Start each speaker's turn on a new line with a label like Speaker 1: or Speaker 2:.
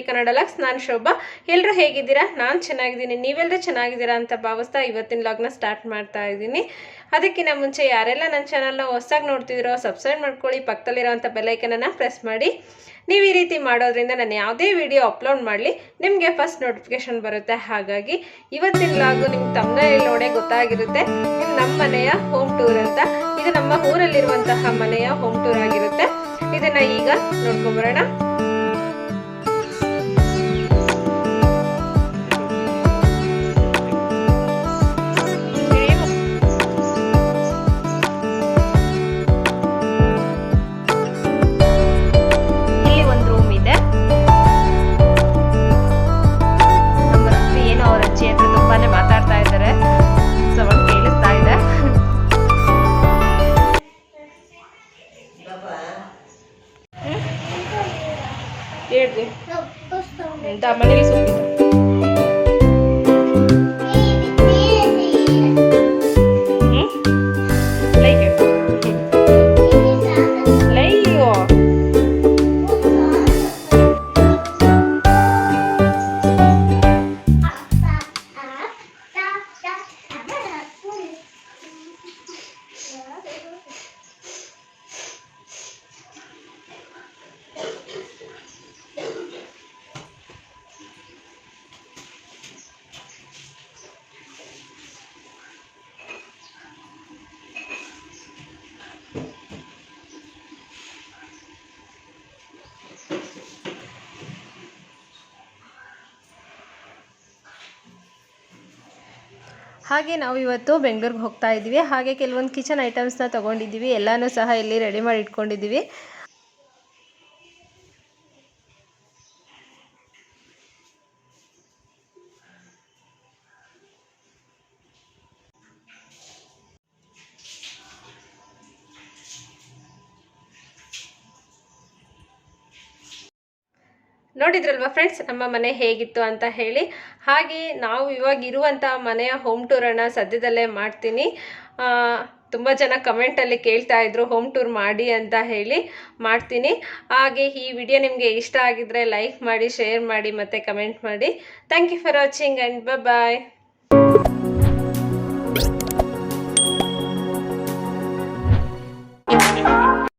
Speaker 1: Kannada logs. ನಾನು ಶೋಭಾ. ಎಲ್ಲರೂ ಹೇಗಿದ್ದೀರಾ? ನಾನು ಚೆನ್ನಾಗಿದ್ದೀನಿ, ನೀವೆಲ್ಲರೂ ಚೆನ್ನಾಗಿದ್ದೀರಾ ಅಂತ ಭಾವಿಸ್ತಾ ಇವತ್ತಿನ ಲಾಗ್ನ ಸ್ಟಾರ್ಟ್ ಮಾಡ್ತಾ ಇದ್ದೀನಿ. ಅದಕ್ಕಿಂತ ಮುಂಚೆ ಯಾರೆಲ್ಲ ನನ್ನ ಚಾನಲ್ನ ಹೊಸದಾಗಿ ನೋಡ್ತಿದ್ದೀರೋ ಸಬ್ಸ್ಕ್ರೈಬ್ ಮಾಡ್ಕೊಳ್ಳಿ, ಪಕ್ಕದಲ್ಲಿರೋಂಥ ಬೆಲ್ಲೈಕನನ್ನು ಪ್ರೆಸ್ ಮಾಡಿ. ನೀವು ಈ ರೀತಿ ಮಾಡೋದ್ರಿಂದ ನಾನು ಯಾವುದೇ ವಿಡಿಯೋ ಅಪ್ಲೋಡ್ ಮಾಡಲಿ ನಿಮಗೆ ಫಸ್ಟ್ ನೋಟಿಫಿಕೇಶನ್ ಬರುತ್ತೆ. ಹಾಗಾಗಿ ಇವತ್ತಿನ ಲಾಗು ನಿಮ್ಗೆ ತಮ್ಮನೇಲಿ ನೋಡೇ ಗೊತ್ತಾಗಿರುತ್ತೆ, ಇದು ನಮ್ಮ ಮನೆಯ ಹೋಮ್ ಟೂರ್ ಅಂತ. ಇದು ನಮ್ಮ ಊರಲ್ಲಿರುವಂತಹ ಮನೆಯ ಹೋಮ್ ಟೂರ್ ಆಗಿರುತ್ತೆ. ಇದನ್ನ ಈಗ ನೋಡ್ಕೊಂಬರೋಣ. ಹೇಳ್ದೆ ಮನೇಲಿ ಸೊಪ್ಪಿದೆ. ಹಾಗೆ ನಾವು ಇವತ್ತು ಬೆಂಗಳೂರಿಗೆ ಹೋಗ್ತಾ ಇದ್ದೀವಿ. ಹಾಗೆ ಕೆಲವೊಂದು ಕಿಚನ್ ಐಟಮ್ಸ್ನ ತೊಗೊಂಡಿದ್ದೀವಿ, ಎಲ್ಲನೂ ಸಹ ಇಲ್ಲಿ ರೆಡಿ ಮಾಡಿ ಇಟ್ಕೊಂಡಿದ್ದೀವಿ. ನೋಡಿದ್ರಲ್ವಾ ಫ್ರೆಂಡ್ಸ್ ನಮ್ಮ ಮನೆ ಹೇಗಿತ್ತು ಅಂತ ಹೇಳಿ. ಹಾಗೆ ನಾವು ಇವಾಗ ಇರುವಂಥ ಮನೆಯ ಹೋಮ್ ಟೂರನ್ನು ಸದ್ಯದಲ್ಲೇ ಮಾಡ್ತೀನಿ. ತುಂಬ ಜನ ಕಮೆಂಟಲ್ಲಿ ಕೇಳ್ತಾ ಇದ್ರು ಹೋಮ್ ಟೂರ್ ಮಾಡಿ ಅಂತ ಹೇಳಿ. ಮಾಡ್ತೀನಿ. ಹಾಗೆ ಈ ವಿಡಿಯೋ ನಿಮಗೆ ಇಷ್ಟ ಆಗಿದ್ರೆ ಲೈಕ್ ಮಾಡಿ, ಶೇರ್ ಮಾಡಿ ಮತ್ತು ಕಮೆಂಟ್ ಮಾಡಿ. Thank you for watching and bye.